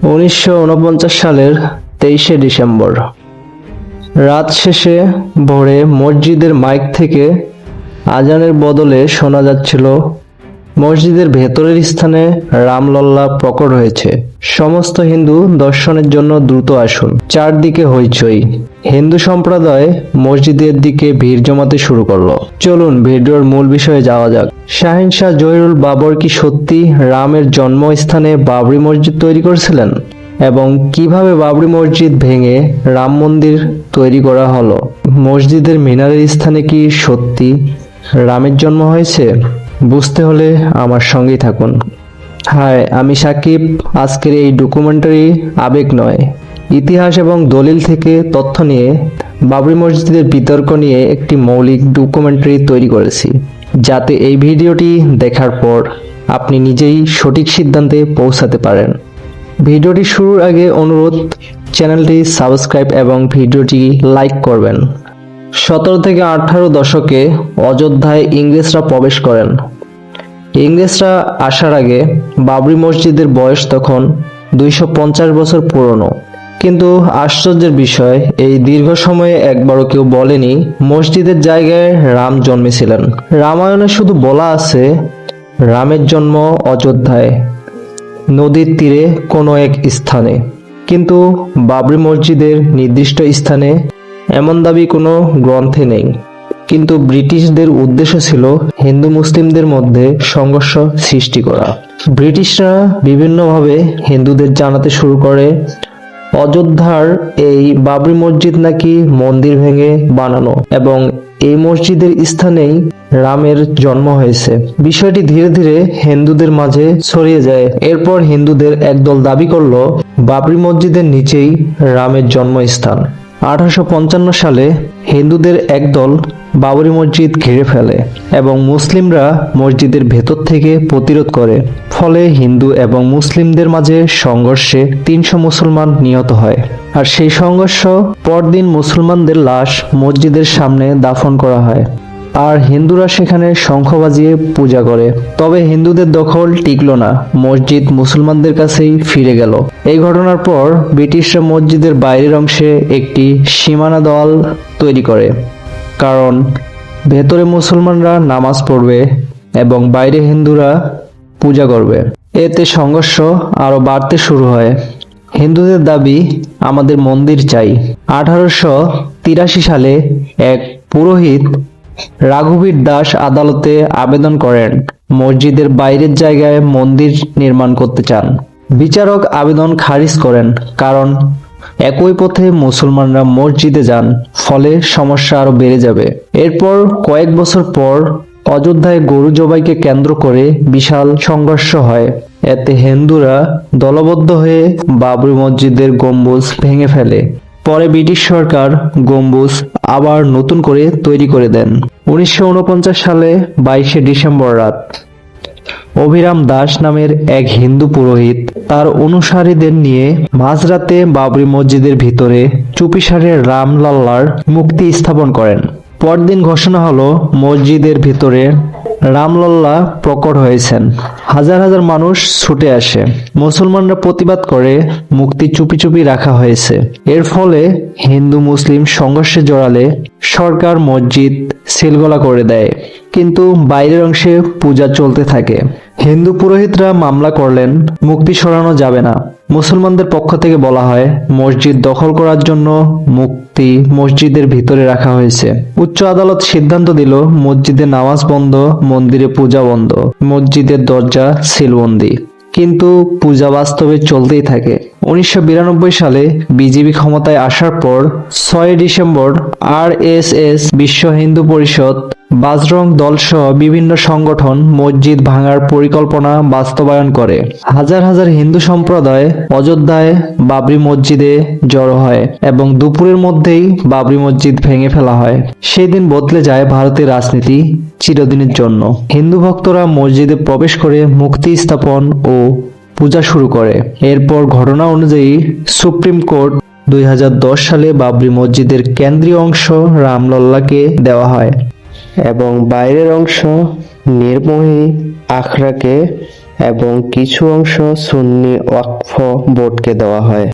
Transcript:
1949 সালের 23শে ডিসেম্বর রাত শেষে ভোরে মসজিদের মাইক থেকে আজানের বদলে শোনা যাচ্ছিল, মসজিদের ভেতরের স্থানে রামলল্লা প্রকট হয়েছে। সমস্ত হিন্দু দর্শনের জন্য দ্রুত আসুন। চারদিকে হইচই। হিন্দু সম্প্রদায় মসজিদের দিকে ভিড় জমাতে শুরু করলো। চলুন ভিডিওর মূল বিষয়ে যাওয়া যাক। শাহিনশাহ জহিরুল বাবর কি সত্যি রামের জন্মস্থানে বাবরি মসজিদ তৈরি করেছিলেন? এবং কিভাবে বাবরি মসজিদ ভেঙে রাম মন্দির তৈরি করা হলো? মসজিদের মিনারের স্থানে কি সত্যি রামের জন্ম হয়েছে? বুঝতে হলে আমার সঙ্গেই থাকুন। হাই, আমি সাকিব। আজকের এই ডকুমেন্টারি আবেগ নয়, ইতিহাস এবং দলিল থেকে তথ্য নিয়ে বাবরি মসজিদের বিতর্ক নিয়ে একটি মৌলিক ডকুমেন্টারি তৈরি করেছি, যাতে এই ভিডিওটি দেখার পর আপনি নিজেই সঠিক সিদ্ধান্তে পৌঁছাতে পারেন। ভিডিওটি শুরুর আগে অনুরোধ, চ্যানেলটি সাবস্ক্রাইব এবং ভিডিওটি লাইক করবেন। 17 থেকে 18 দশকে অযোধ্যায় ইংরেজরা প্রবেশ করেন। ইংরেজরা আসার আগে বাবরি মসজিদের বয়স তখন 250 বছর পুরনো। কিন্তু আশ্চর্যের বিষয়, এই দীর্ঘ সময়ে একবারও কেউ বলেনি মসজিদের জায়গায় রাম জন্মেছিলেন। রামায়ণে শুধু বলা আছে রামের জন্ম অযোধ্যায়, নদীর তীরে কোনো এক স্থানে। কিন্তু বাবরি মসজিদের নির্দিষ্ট স্থানে এমন দাবি কোনো গ্রন্থে নেই। কিন্তু ব্রিটিশদের উদ্দেশ্য ছিল হিন্দু মুসলিমদের মধ্যে সংঘর্ষ সৃষ্টি করা। ব্রিটিশরা বিভিন্নভাবে হিন্দুদের জানাতে শুরু করে অযোধ্যার এই বাবরি মসজিদ নাকি মন্দির ভেঙে বানানো এবং এই মসজিদের স্থানেই রামের জন্ম হয়েছে। বিষয়টি ধীরে ধীরে হিন্দুদের মাঝে ছড়িয়ে যায়। এরপর হিন্দুদের একদল দাবি করলো বাবরি মসজিদের নিচেই রামের জন্মস্থান। 1855 সালে হিন্দুদের একদল বাবরি মসজিদ ঘিরে ফেলে এবং মুসলিমরা মসজিদের ভেতর থেকে প্রতিরোধ করে। ফলে হিন্দু এবং মুসলিমদের মাঝে সংঘর্ষে 300 মুসলমান নিহত হয়। আর সেই সংঘর্ষ পরদিন মুসলমানদের লাশ মসজিদের সামনে দাফন করা হয় আর হিন্দুরা সেখানে শঙ্খ বাজিয়ে পূজা করে। তবে হিন্দুদের দখল টিকল না, মসজিদ মুসলমানদের কাছেই ফিরে গেল। এই ঘটনার পর ব্রিটিশরা মসজিদের বাইরের অংশে একটি সীমানা দেওয়াল তৈরি করে, কারণ ভেতরে মুসলমানরা নামাজ পড়বে এবং বাইরে হিন্দুরা পূজা করবে। এতে সংঘর্ষ আরো বাড়তে শুরু হয়। হিন্দুদের দাবি আমাদের মন্দির চাই। 1883 সালে এক পুরোহিত রাঘুবীর দাস আদালতে আবেদন করেন মসজিদের বাইরের জায়গায় মন্দির নির্মাণ করতে চান। বিচারক আবেদন খারিজ করেন, কারণ একই পথে মুসলমানরা মসজিদে যান, ফলে সমস্যা আরো বেড়ে যাবে। এরপর কয়েক বছর পর অযোধ্যায় গরু জবাইকে কেন্দ্র করে বিশাল সংঘর্ষ হয়। এতে হিন্দুরা দলবদ্ধ হয়ে বাবরি মসজিদের গম্বুজ ভেঙে ফেলে। পরে ব্রিটিশ সরকার গম্বুজ আবার নতুন করে তৈরি করে দেন। 1949 সালে 22শে ডিসেম্বর রাত, অভিরাম দাস নামের এক হিন্দু পুরোহিত তার অনুসারীদের নিয়ে মাঝরাতে বাবরি মসজিদের ভিতরে চুপিসারে রামলাল্লার মূর্তি স্থাপন করেন। পরদিন ঘোষণা হলো মসজিদের ভিতরে রামলল্লা প্রকট হয়েছেন। হাজার হাজার মানুষ ছুটে আসে। মুসলমানরা প্রতিবাদ করে মূর্তি চুপি চুপি রাখা হয়েছে। এর ফলে হিন্দু মুসলিম সংঘর্ষে জড়ালে সরকার মসজিদ সিলগালা করে দেয়, কিন্তু বাইরের অংশে পূজা চলতে থাকে। হিন্দু পুরোহিতরা মামলা করলেন মূর্তি সরানো যাবে না। মুসলমানদের পক্ষ থেকে বলা হয় মসজিদ দখল করার জন্য মূর্তি মসজিদের ভিতরে রাখা হয়েছে। উচ্চ আদালত সিদ্ধান্ত দিল মসজিদে নামাজ বন্ধ, মন্দিরে পূজা বন্ধ, মসজিদের দরজা সিলবন্দি। কিন্তু পূজা বাস্তবে চলতেই থাকে। 1992 সালে বিজেপি ক্ষমতায় আসার পর 6 ডিসেম্বর RSS, বিশ্ব হিন্দু পরিষদ, বাজরং দল সহ বিভিন্ন সংগঠন মসজিদ ভাঙার পরিকল্পনা বাস্তবায়ন করে। হাজার হাজার হিন্দু সম্প্রদায় অযোধ্যায় বাবরি মসজিদে জড়ো হয় এবং দুপুরের মধ্যেই বাবরি মসজিদ ভেঙে ফেলা হয়। সেই দিন বদলে যায় ভারতের রাজনীতি চিরদিনের জন্য। হিন্দু ভক্তরা মসজিদে প্রবেশ করে মূর্তি স্থাপন ও পূজা শুরু করে। এরপর ঘটনা অনুযায়ী সুপ্রিম কোর্ট 2010 সালে বাবরি মসজিদের কেন্দ্রীয় অংশ রামলল্লাকে দেওয়া হয় এবং বাইরের অংশ নির্মোহী আখড়াকে এবং কিছু অংশ সুন্নি ওয়াকফ বোর্ডকে দেওয়া হয়।